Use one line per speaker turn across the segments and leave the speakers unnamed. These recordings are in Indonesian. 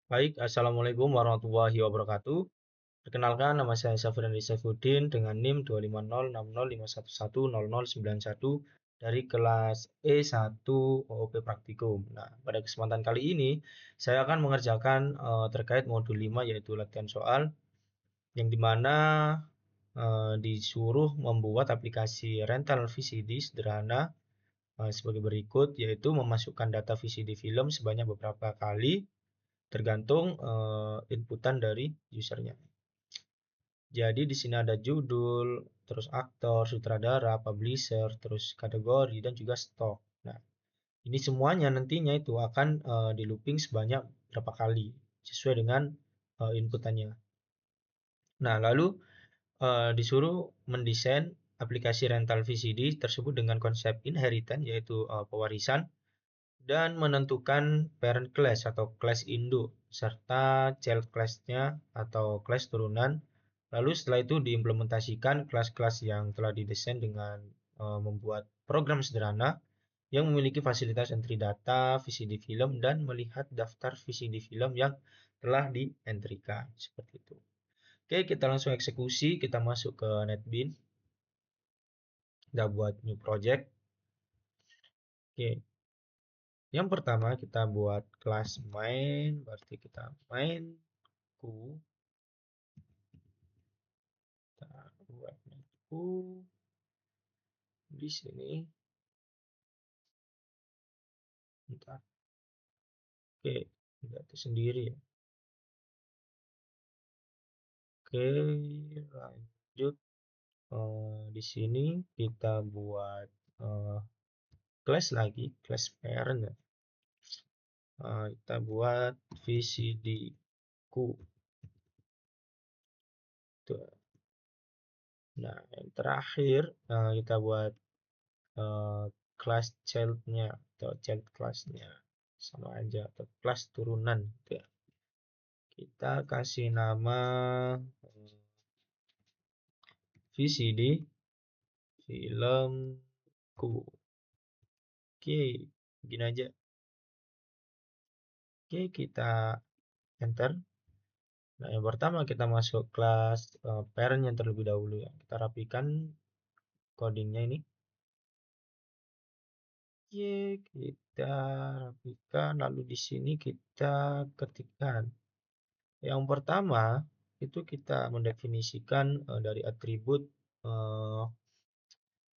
Baik, Assalamualaikum warahmatullahi wabarakatuh. Perkenalkan, nama saya Safirandi Saifuddin dengan NIM 25060511191 dari kelas E1 OOP Praktikum. Nah, pada kesempatan kali ini, saya akan mengerjakan terkait modul 5 yaitu latihan soal, yang dimana disuruh membuat aplikasi rental VCD sederhana sebagai berikut, yaitu memasukkan data VCD film sebanyak beberapa kali tergantung inputan dari usernya. Jadi di sini ada judul, terus aktor, sutradara, publisher, terus kategori dan juga stok. Nah, ini semuanya nantinya itu akan di looping sebanyak berapa kali sesuai dengan inputannya. Nah, lalu disuruh mendesain aplikasi rental VCD tersebut dengan konsep inheritance yaitu pewarisan dan menentukan parent class atau class induk serta child class-nya atau class turunan. Lalu setelah itu diimplementasikan kelas-kelas yang telah didesain dengan membuat program sederhana yang memiliki fasilitas entry data, VCD film, dan melihat daftar VCD film yang telah di-entry-kan. Seperti itu. Oke, kita langsung eksekusi. Kita masuk ke NetBeans. Kita buat new project. Oke, yang pertama kita buat kelas main, berarti kita mainku, kita buat mainku di sini. Bentar. Oke, berarti sendiri ya. Oke, lanjut. Di sini kita buat kelas lagi, kelas parent ya. Kita buat VCD ku. Tuh. Nah, yang terakhir kita buat kelas child-nya atau child class-nya sama aja atau kelas turunan gitu ya. Kita kasih nama VCD filmku. Oke, begini aja. Oke, kita enter. Nah, yang pertama kita masuk kelas parent yang terlebih dahulu ya. Kita rapikan codingnya ini. Oke, kita rapikan lalu di sini kita ketikkan. Yang pertama itu kita mendefinisikan dari atribut eh,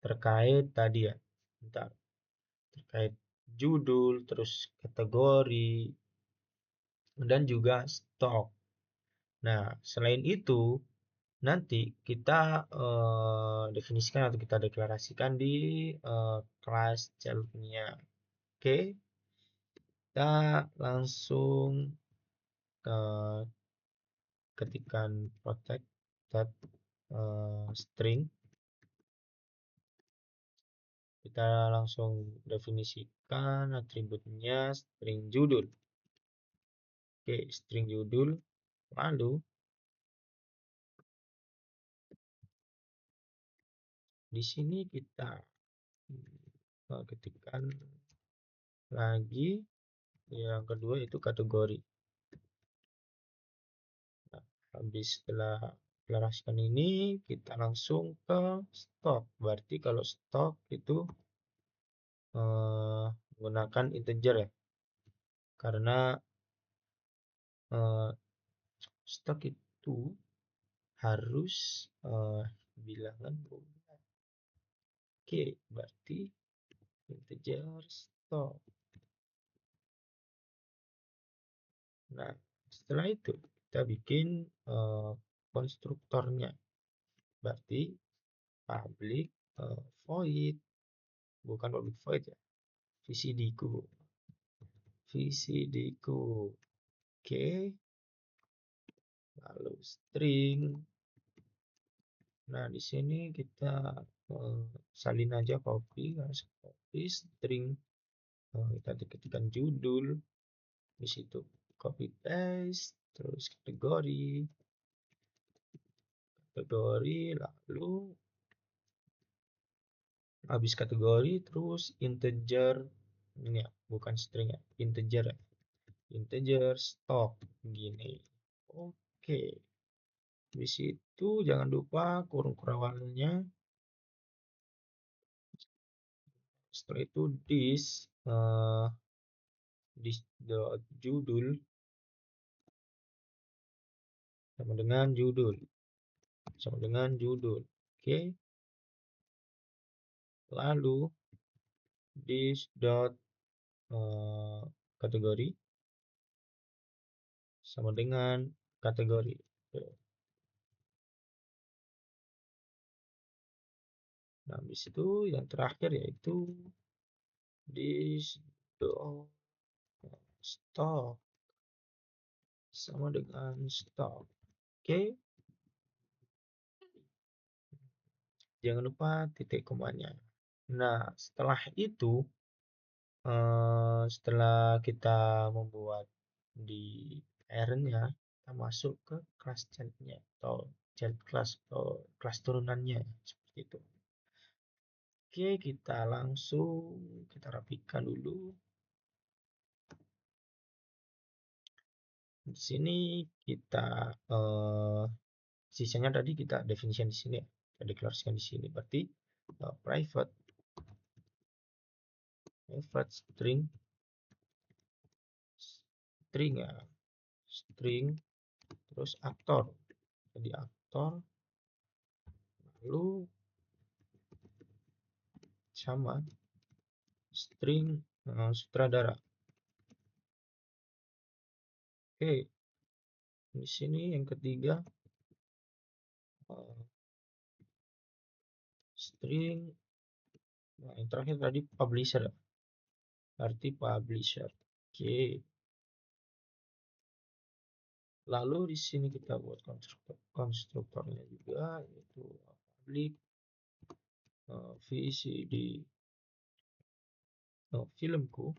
terkait tadi ya. Bentar. Terkait judul, terus kategori, dan juga stok. Nah, selain itu, nanti kita definisikan atau kita deklarasikan di kelas child-nya. Oke, kita langsung ke ketikan protect string. Kita langsung definisikan atributnya string judul. Oke, string judul. Lalu di sini kita ketikkan lagi yang kedua itu kategori. Nah, habis setelah deklarasikan ini kita langsung ke stok. Berarti kalau stok itu menggunakan integer ya. Karena stok itu harus bilangan bulan. Oke, berarti integer stok. Nah, setelah itu kita bikin konstruktornya. Berarti public void, bukan public void ya, VCD ku. VCD ku. Oke, lalu string. Nah, di sini kita salin aja copy string. Kita ketikkan judul di situ, copy paste, terus kategori, lalu habis kategori terus integer ini ya, bukan string ya, integer ya. integer stock gini. Oke. Di situ jangan lupa kurung kerawalnya. Setelah itu judul sama dengan judul sama dengan judul. Oke. Lalu this dot kategori sama dengan kategori. Oke. Nah, habis itu yang terakhir yaitu this dot stock sama dengan stock. Oke. Jangan lupa titik komanya. Nah, setelah itu setelah kita membuat di parent-nya, kita masuk ke kelas child-nya atau child class atau kelas turunannya seperti itu. Oke, kita rapikan dulu. Di sini kita sisanya tadi kita definisikan di sini, kita deklarasikan di sini. Berarti private string ya, string terus aktor. Jadi aktor lalu sama string sutradara. Oke, di sini yang ketiga string, nah yang terakhir tadi publisher, arti publisher. Oke, lalu di sini kita buat konstruktornya juga, yaitu public VCD filmku.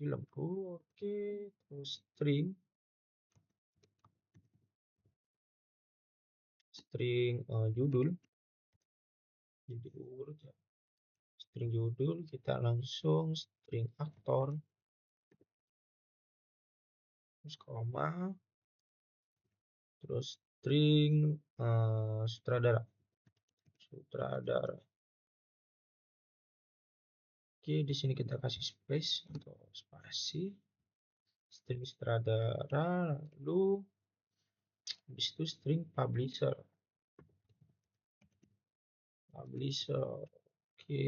Oke, terus string judul string judul kita langsung string aktor terus koma terus string sutradara. Oke, di sini kita kasih space atau spasi string sutradara, lalu habis itu string publisher. Oke,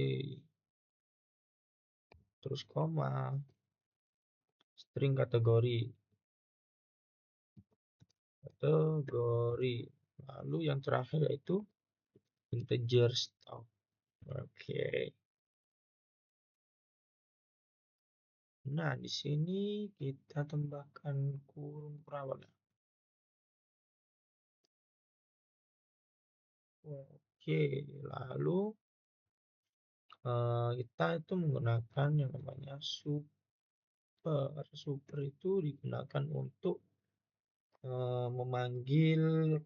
terus koma string kategori, lalu yang terakhir yaitu integer stock. Oke. Nah, di sini kita tambahkan kurung perawat. Oke, lalu kita itu menggunakan yang namanya super. Super itu digunakan untuk memanggil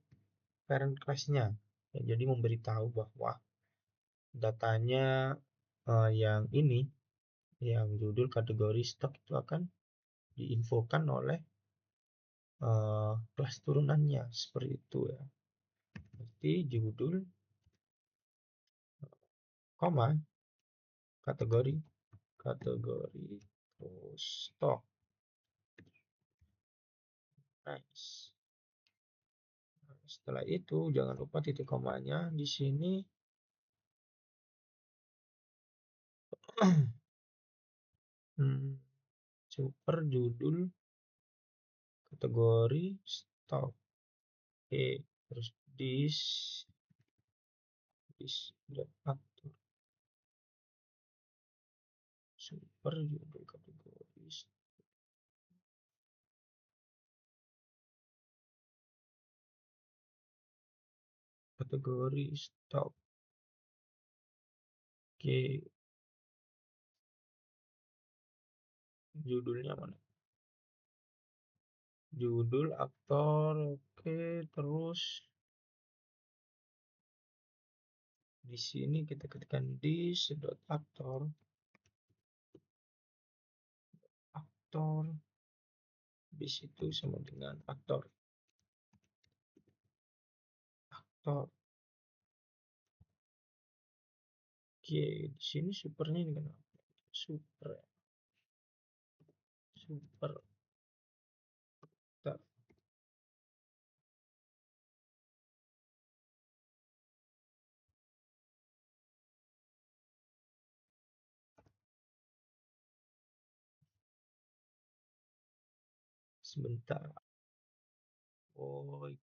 parent class-nya. Ya, jadi memberitahu bahwa datanya yang ini, yang judul kategori stock itu akan diinfokan oleh kelas turunannya seperti itu ya. Berarti judul koma kategori terus stock. Nice. Nah, setelah itu jangan lupa titik komanya di sini. Super judul kategori stock. Oke, terus this aktor. Super judul kategori stock. Oke, judulnya mana? Judul aktor. Oke, terus di sini kita ketikkan this.aktor aktor. Habis itu sama dengan aktor. Aktor. Oke, di sini supernya ini kenapa? Super. Super. Tak. Sebentar. Oke.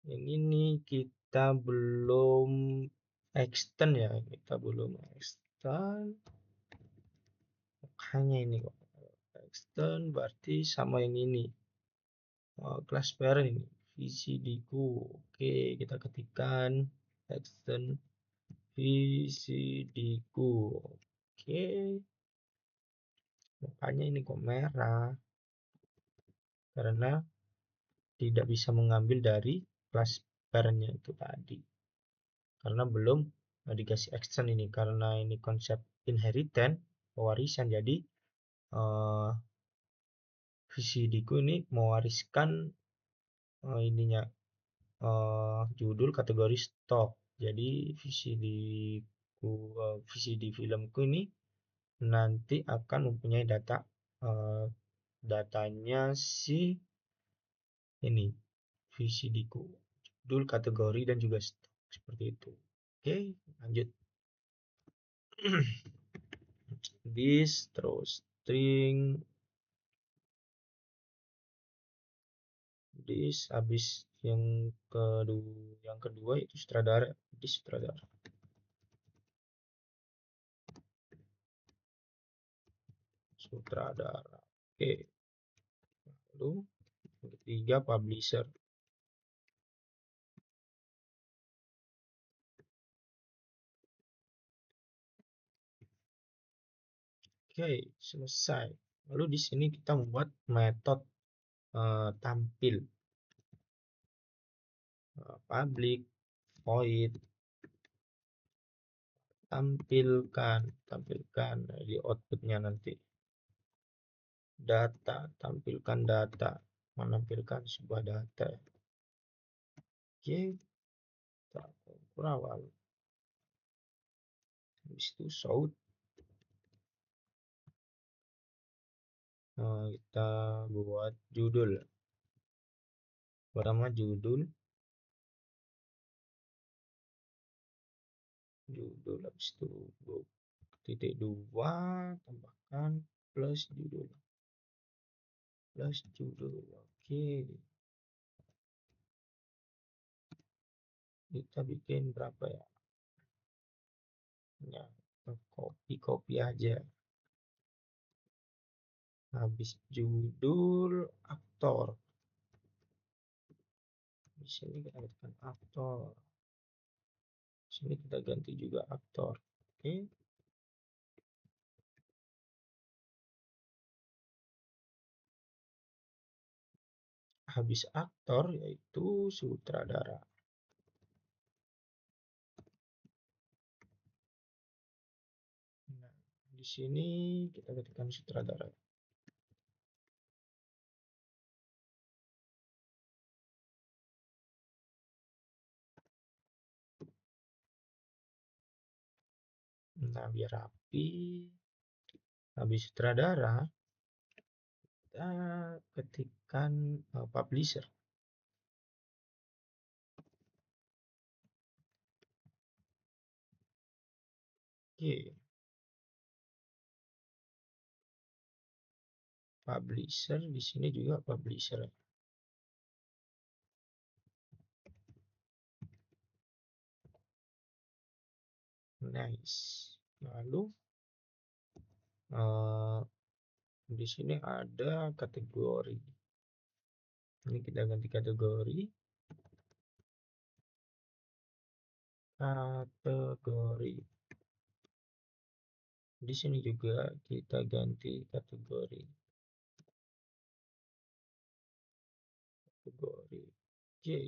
Yang ini kita belum extend ya. Kita belum extend. Makanya ini kok. Extend berarti sama yang ini. Class parent ini. VCD-ku. Oke, kita ketikkan extend VCD-ku. Oke. Makanya ini kok merah. Karena tidak bisa mengambil dari kelas parentnya itu tadi. Karena belum dikasih extend ini. Karena ini konsep inheritance, pewarisan. Jadi VCD-ku ini mewariskan ininya judul kategori stok. Jadi VCD filmku ini nanti akan mempunyai datanya si ini VCD-ku, judul, kategori, dan juga stok seperti itu. Oke, lanjut. This terus string this habis yang kedua itu sutradara, this sutradara. Sutradara. Oke. Lalu yang ketiga publisher. Oke, selesai. Lalu di sini kita membuat metode tampil. Public void tampilkan di outputnya nanti. Data, tampilkan data, menampilkan sebuah data. Oke, kita ukur awal. Habis itu shout. Kita buat judul. Pertama judul. Habis itu titik 2 tambahkan plus judul. Oke. Kita bikin berapa ya? Ya, copy aja. Habis judul aktor. Di sini kita ketikkan aktor. Di sini kita ganti juga aktor. Oke. Habis aktor yaitu sutradara. Nah, di sini kita ketikkan sutradara. Nah, biar rapi. Habis sutradara, kita ketikkan publisher. Oke. Publisher di sini juga publisher. Nice. Lalu di sini ada kategori. Ini kita ganti kategori. Di sini juga kita ganti kategori. Oke.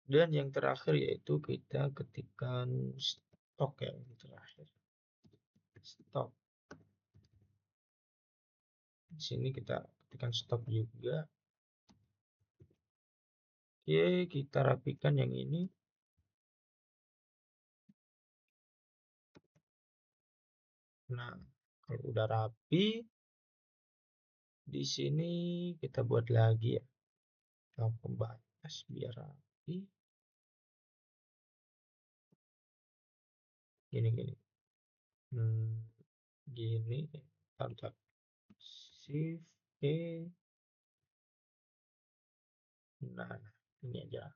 Dan yang terakhir yaitu kita ketikkan stok ya, yang terakhir. stop. Di sini kita ketikkan stop juga. Oke, kita rapikan yang ini. Nah, kalau udah rapi, di sini kita buat lagi ya, pembatas biar rapi. Gini. Gini. Taruh shift E. Nah, ini aja.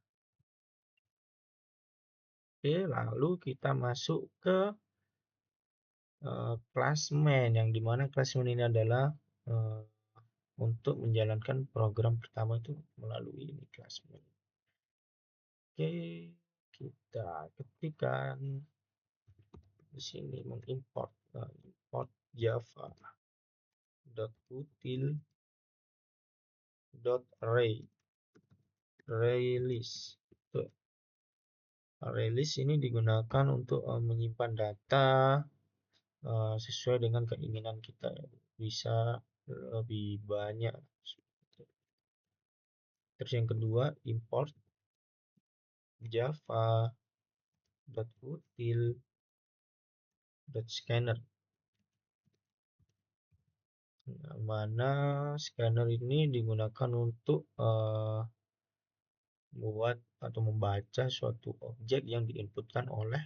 Oke, lalu kita masuk ke classman, yang dimana classman ini adalah untuk menjalankan program pertama itu melalui ini classman. Oke, kita ketikkan di sini mengimport import java .util .release. Release ini digunakan untuk menyimpan data sesuai dengan keinginan kita, bisa lebih banyak. Terus yang kedua, import java.util.scanner. Nah, mana scanner ini digunakan untuk membuat atau membaca suatu objek yang diinputkan oleh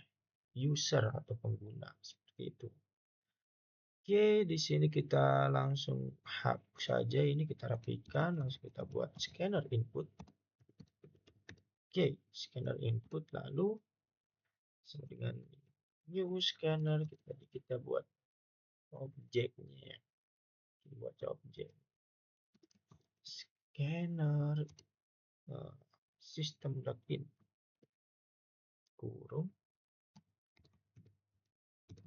user atau pengguna, seperti itu. Oke, di sini kita langsung hapus saja ini, kita rapikan, langsung kita buat scanner input. Oke, scanner input, lalu sama dengan new scanner, kita buat objeknya, buat objek scanner system.in kurung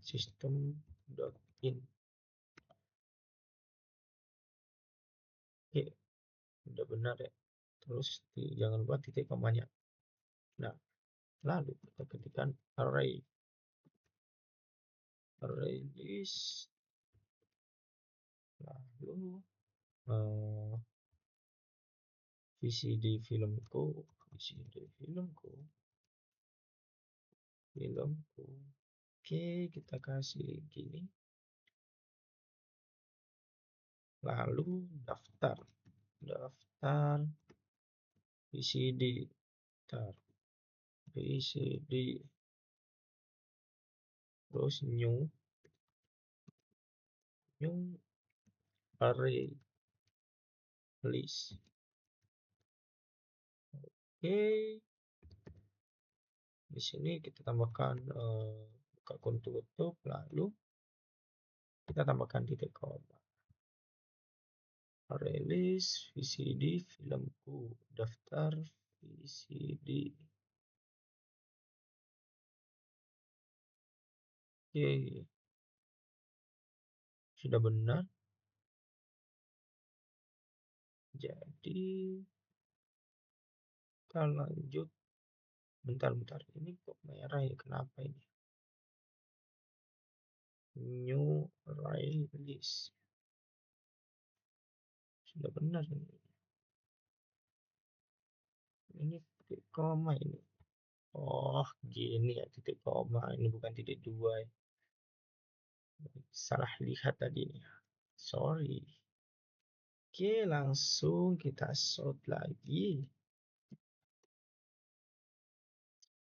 system.in. Oke, udah benar ya. Terus jangan lupa titik komanya. Nah, lalu kita ketikkan array list, lalu VCD filmku. Oke, kita kasih gini. Lalu daftar VCD, terus new array list. Oke, di sini kita tambahkan buka kurung tutup, lalu kita tambahkan titik koma. Array list VCD filmku, daftar VCD. Oke, sudah benar. Jadi kita lanjut. Bentar, ini kok merah ya, kenapa ini? New array list. Sudah benar ini. Ini titik koma ini. Oh, gini ya titik koma, ini bukan titik dua ya. Salah lihat tadi. Sorry. Oke, langsung kita sort lagi.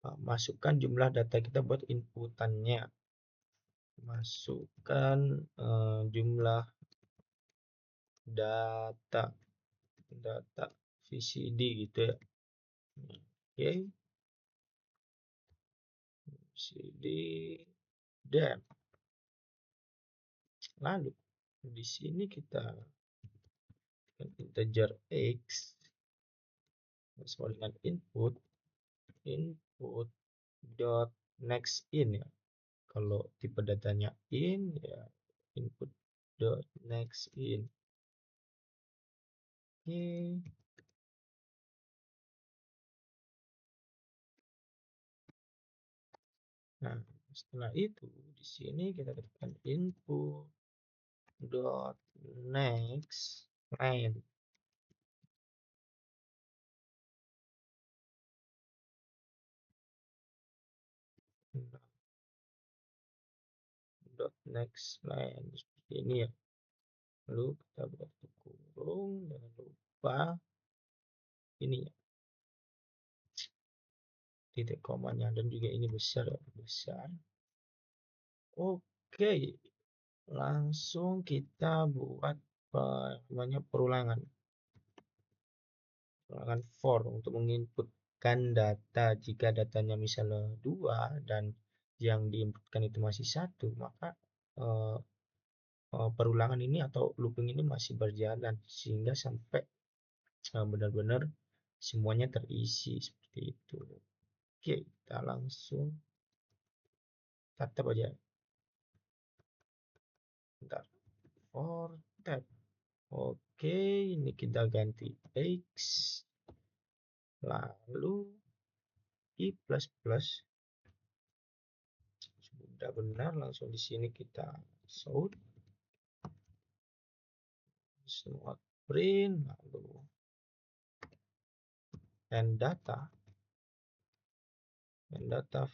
Masukkan jumlah data kita buat inputannya. Masukkan jumlah data VCD gitu ya. Oke. VCD dan lalu di sini kita integer x sama dengan input dot next in ya. Kalau tipe datanya in ya input dot next in. Oke. Nah, Setelah itu di sini kita ketikkan input dot next line. Nah, dot next line seperti ini ya. Lalu kita buat kurung, jangan lupa ini ya, titik komanya, dan juga ini besar ya, besar. Oke, langsung kita buat namanya perulangan for untuk menginputkan data. Jika datanya misalnya 2 dan yang diinputkan itu masih 1, maka eh, perulangan ini atau looping ini masih berjalan sehingga sampai benar-benar semuanya terisi seperti itu. Oke, kita langsung tatap aja. Bentar. For tab. Oke, ini kita ganti X. Lalu I++. Sudah benar, langsung di sini kita show semua print, lalu and data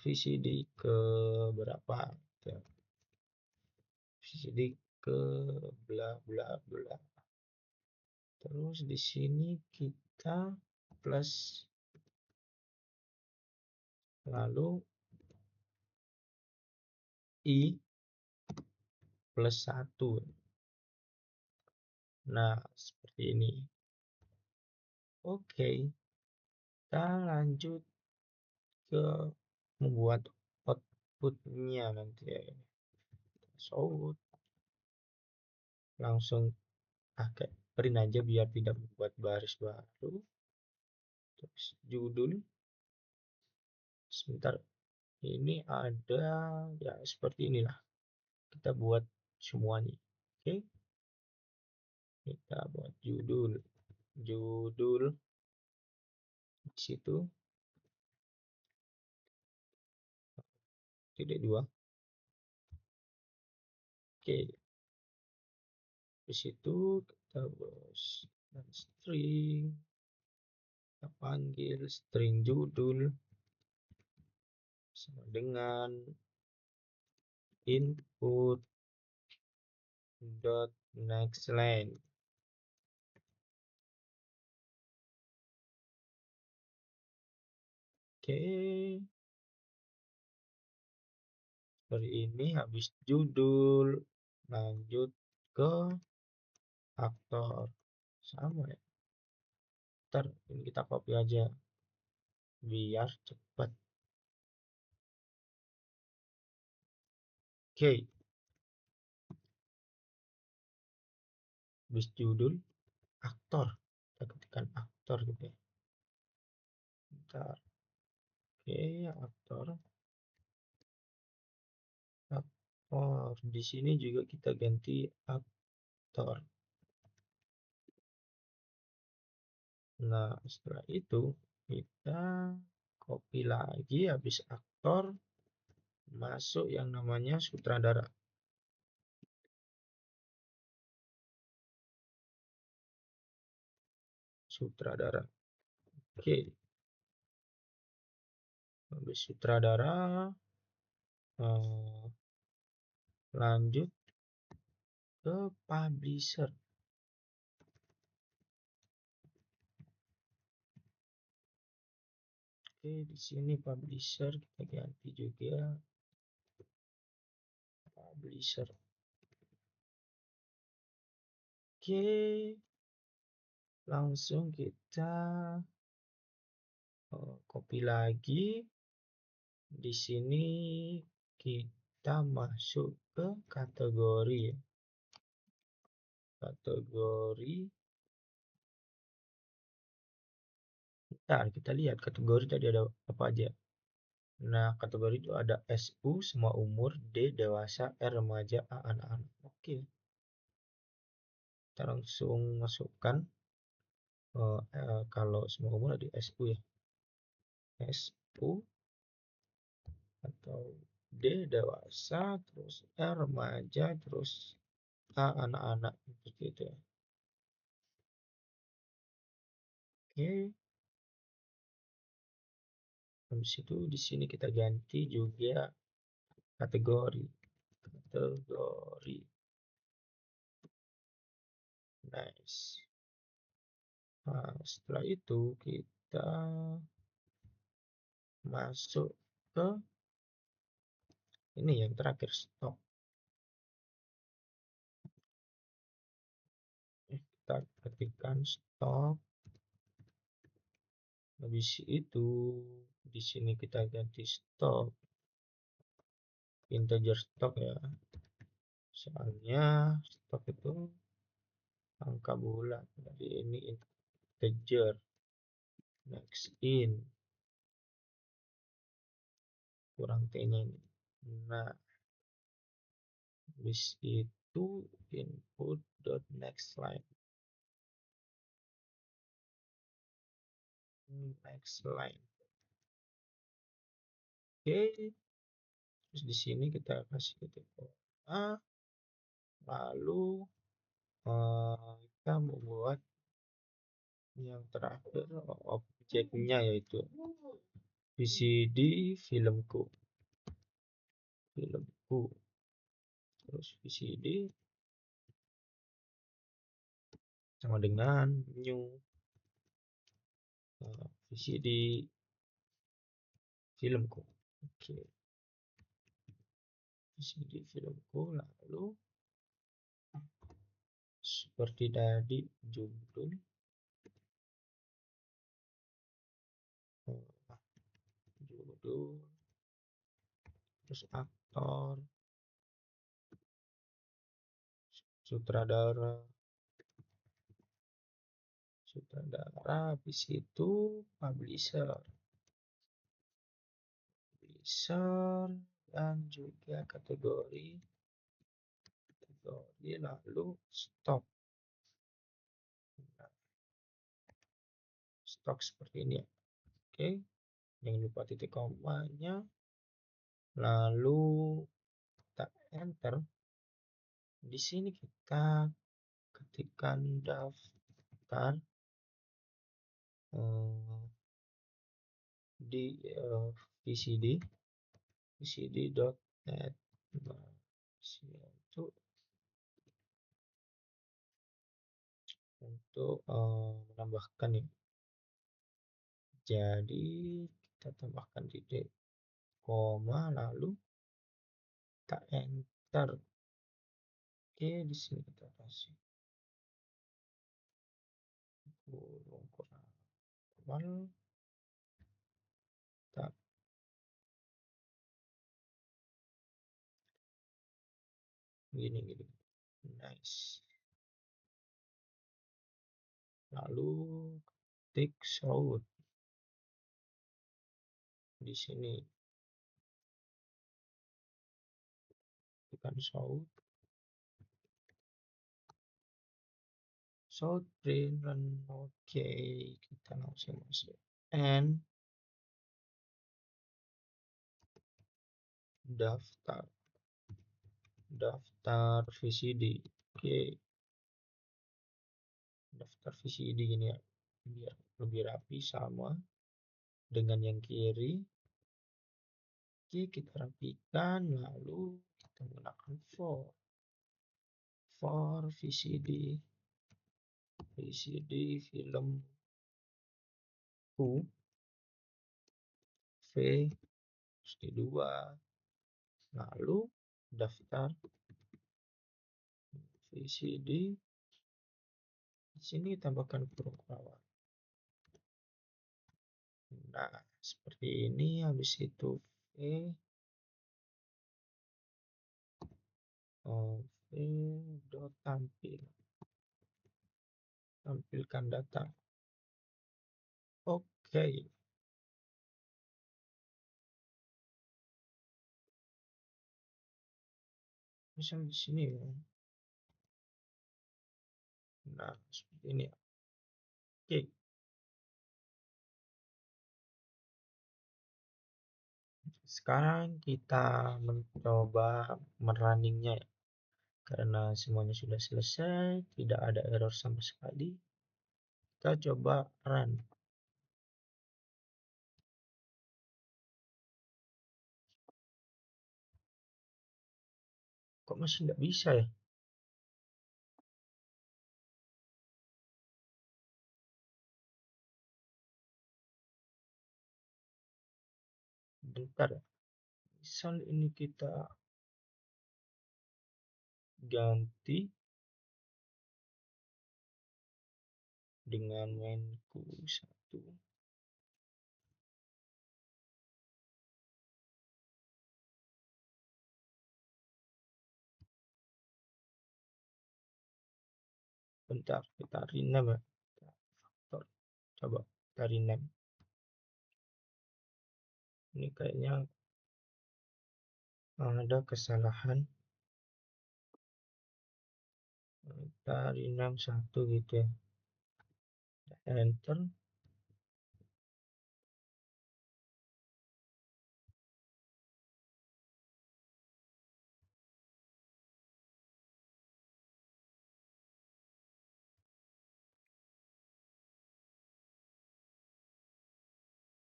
VCD ke berapa, VCD ke bla bla bla. Terus di sini kita plus, lalu I plus 1. Nah, seperti ini. Oke, kita lanjut ke membuat outputnya nanti ya. So, langsung pakai print aja biar tidak membuat baris baru. Terus judul. Sebentar, ini ada ya seperti inilah. Kita buat semuanya. Oke. Kita buat judul. Judul di situ titik 2. Oke. Di situ kita bos dan string, kita panggil string judul sama dengan input dot next line. Oke, seperti ini. Habis judul lanjut ke aktor, sama ya. Ntar ini kita copy aja biar cepat. Oke, habis judul aktor, kita ketikkan aktor gitu ya. Bentar. Oke, aktor. Di sini juga kita ganti aktor. Nah, setelah itu kita copy lagi, habis aktor masuk yang namanya sutradara. Sutradara. Oke. Habis sutradara lanjut ke publisher. Oke, di sini publisher kita ganti juga publisher. Oke, langsung kita copy lagi. Di sini kita masuk ke kategori. Kategori. Bentar, kita lihat kategori tadi ada apa aja. Nah, kategori itu ada SU, semua umur, D, dewasa, R, remaja, A, anak-anak. Oke. Kita langsung masukkan kalau semua umur ada SU ya. SU atau D dewasa, terus R remaja, terus A anak-anak seperti itu ya. Oke, habis itu di sini kita ganti juga kategori. Kategori. Nice. Nah, setelah itu kita masuk ke ini yang terakhir stok. Kita ketikkan stok. Habis itu di sini kita ganti stok integer stok ya. Soalnya stok itu angka bulat. Jadi ini integer. Next in. Kurang T-nya ini. Nah, habis itu input dot next line. Next line. Oke, terus di sini kita kasih titik koma, lalu kita membuat yang terakhir objeknya yaitu VCD filmku, terus VCD sama dengan new VCD filmku. Oke, VCD filmku, lalu seperti tadi judul, terus aktor, sutradara, habis itu publisher, dan juga kategori, lalu stok. Nah, stok seperti ini ya. Oke, jangan lupa titik komanya, lalu kita enter. Di sini kita ketikkan daftar di vcd.net. Itu untuk menambahkan ya. Jadi kita tambahkan titik koma, lalu kita enter. Oke, di sini kita kasih kurung kurang kita gini. Nice. Lalu ketik shout di sini, tekan shout print run. Oke, kita langsung masuk and daftar VCD. Oke, daftar VCD gini ya, biar lebih rapi sama dengan yang kiri. Oke, kita rapikan, lalu kita menggunakan for VCD filmku V-2, lalu daftar VCD. Di sini tambahkan kurung kawat. Nah, seperti ini. Habis itu tampilkan data. Oke, misal di sini ya. Nah, seperti ini. Oke, Sekarang kita mencoba merunningnya ya. Karena semuanya sudah selesai, tidak ada error sama sekali. Kita coba run. Kok masih nggak bisa ya? Bentar ya. Misal ini kita ganti dengan mainku satu. Bentar, kita rename ya. Coba kita rename. Ini kayaknya ada kesalahan. Kita rename satu gitu ya. Enter.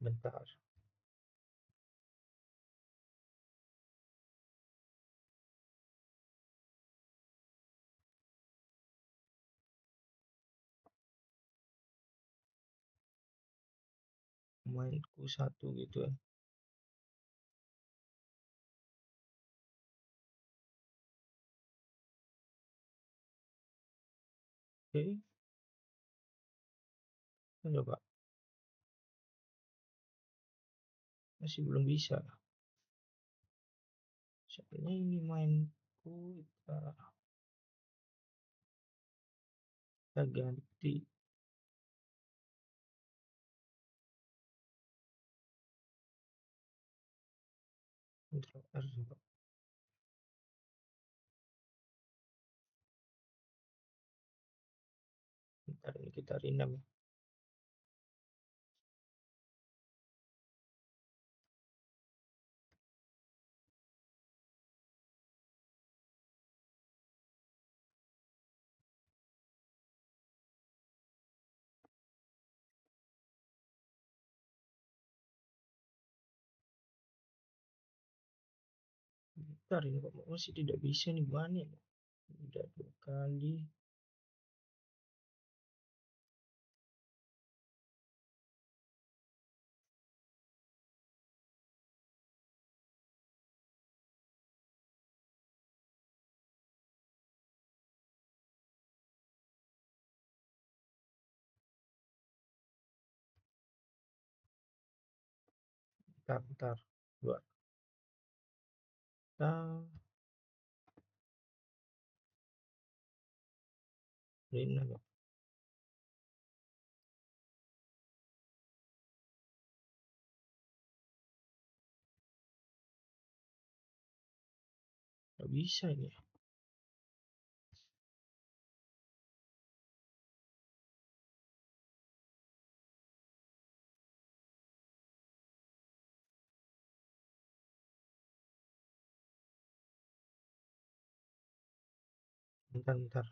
Bentar. Mainku satu gitu ya. Oke, kita coba. Masih belum bisa. Soalnya ini mainku kita ganti. Ctrl R coba. Bentar ini kita rename. Bentar ini kok masih tidak bisa nih, gimana ya? Udah 2 kali. Bentar. Dua. Kita rename. Nggak bisa ini. Bentar.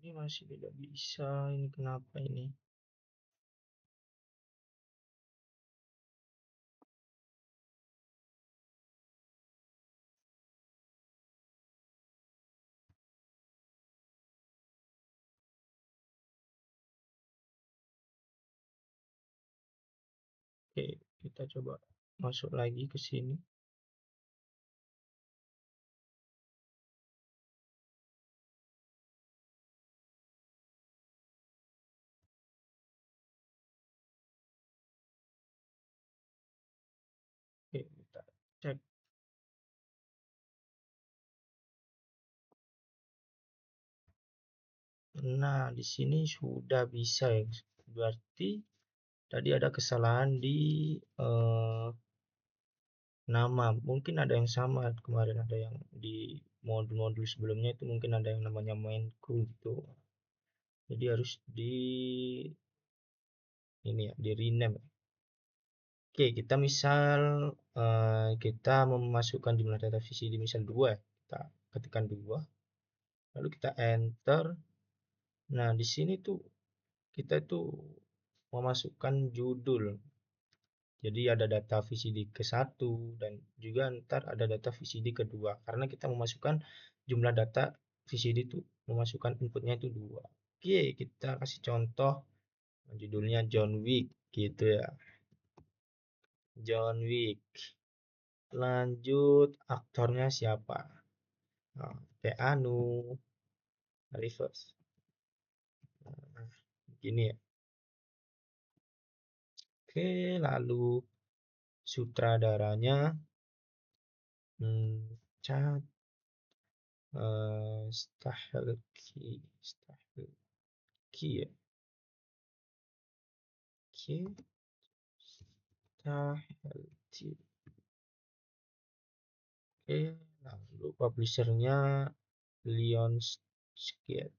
Ini masih tidak bisa. Ini kenapa ini? Oke, kita coba masuk lagi ke sini. Oke, kita cek. Nah, di sini sudah bisa ya. Berarti tadi ada kesalahan di nama. Mungkin ada yang sama kemarin, ada yang di modul-modul sebelumnya itu mungkin ada yang namanya mainku gitu. Jadi harus di ini ya, di rename. Oke, kita misal kita memasukkan jumlah data VCD misal 2 ya. Kita ketikkan 2, lalu kita enter. Nah, di sini tuh kita tuh memasukkan judul. Jadi ada data VCD ke-1 dan juga ntar ada data VCD kedua. Karena kita memasukkan jumlah data VCD itu memasukkan inputnya itu 2. Oke, kita kasih contoh judulnya John Wick gitu ya. John Wick. Lanjut aktornya siapa? Nah, Keanu Reeves. Nah, gini ya. Oke, lalu sutradaranya Chad Stahelski ya. Oke, Stahelski. Oke, lalu publishernya Lionsgate.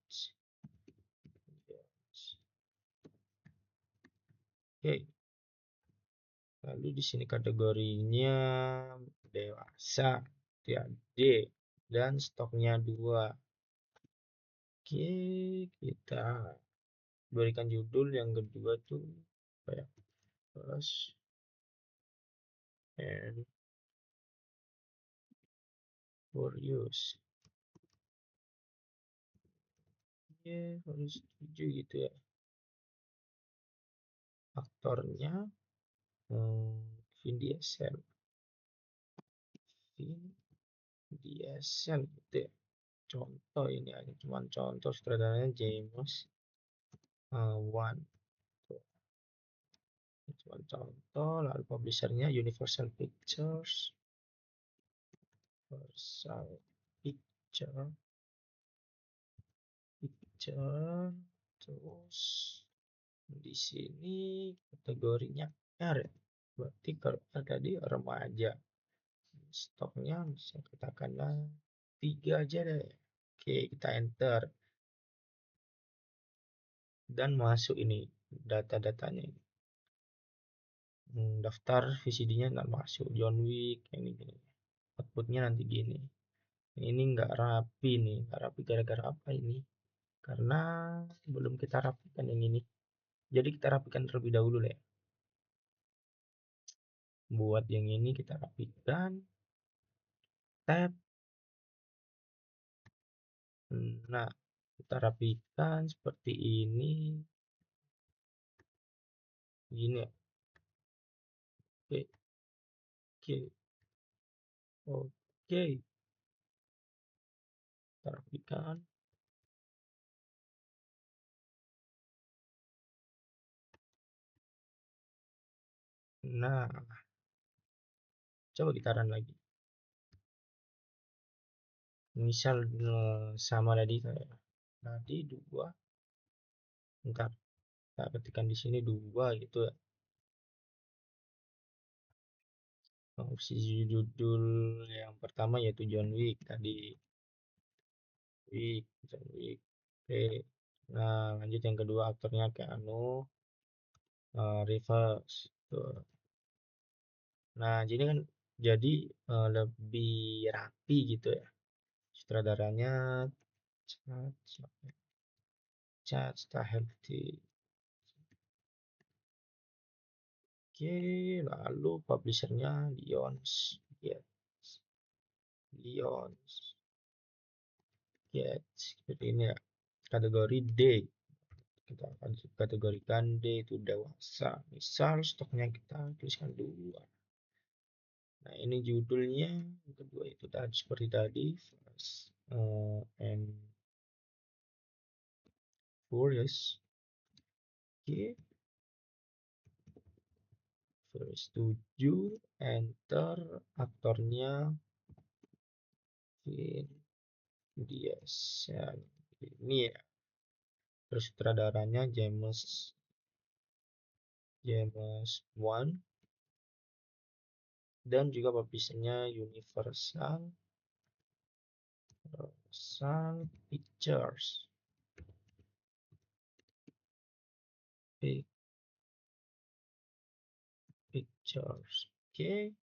Oke, lalu di sini kategorinya dewasa, ya D, dan stoknya 2. Oke, kita berikan judul yang kedua tuh kayak Fast and Furious. Oke, harus setuju gitu ya. Aktornya Vin Diesel. Vin Diesel gitu ya. Contoh ini hanya cuma contoh, sutradaranya James Wan. Cuma contoh, lalu publishernya Universal Pictures. Universal Picture, terus di sini kategorinya R ya. Berarti kalau tadi remaja, stoknya bisa katakanlah 3 aja deh. Oke, kita enter dan masuk ini data-datanya. Daftar VCD-nya nggak masuk. John Wick yang ini. Outputnya nanti gini. Ini nggak rapi nih, nggak rapi gara-gara apa ini? Karena belum kita rapikan yang ini. Jadi kita rapikan terlebih dahulu ya. Buat yang ini kita rapikan. Tab. Nah, kita rapikan seperti ini. Gini ya. Oke, oke, oke. Kita rapikan. Nah, coba kita run lagi. Misal sama tadi 2. Ntar kita ketikkan di sini 2 gitu ya. Opsi judul yang pertama yaitu John Wick tadi. John Wick. Oke. Nah, lanjut yang kedua aktornya Keanu Reeves. Tuh. Nah, jadi kan jadi lebih rapi gitu ya. Sutradaranya Chad Stahelski. Oke, lalu publishernya Lions Gates seperti ini ya. Kategori D. Kita akan kategorikan D itu dewasa. Misal stoknya kita tuliskan 2. Nah, ini judulnya yang kedua itu tadi seperti tadi Fast and Furious. Oke, setuju, enter, aktornya Vin Diesel. Ini ya, terus sutradaranya James Wan dan juga publishernya Universal Pictures. Pictures. Oke,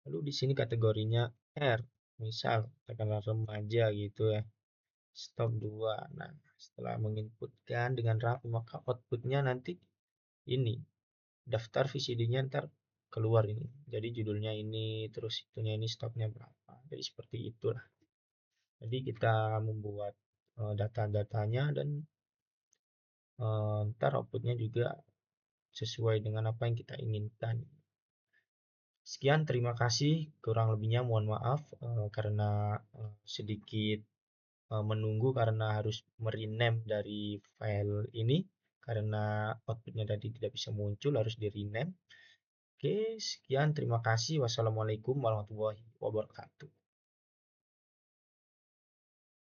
lalu di sini kategorinya R, misal katakanlah remaja gitu ya. Stop 2. Nah, setelah menginputkan dengan rapi maka outputnya nanti ini daftar VCD-nya ntar keluar ini. Jadi judulnya ini, terus itunya ini stopnya berapa. Jadi seperti itulah. Jadi kita membuat data-datanya dan ntar outputnya juga sesuai dengan apa yang kita inginkan. Sekian, terima kasih. Kurang lebihnya mohon maaf karena sedikit menunggu karena harus merename dari file ini karena outputnya tadi tidak bisa muncul, harus di rename. Oke, sekian, terima kasih. Wassalamualaikum warahmatullahi wabarakatuh.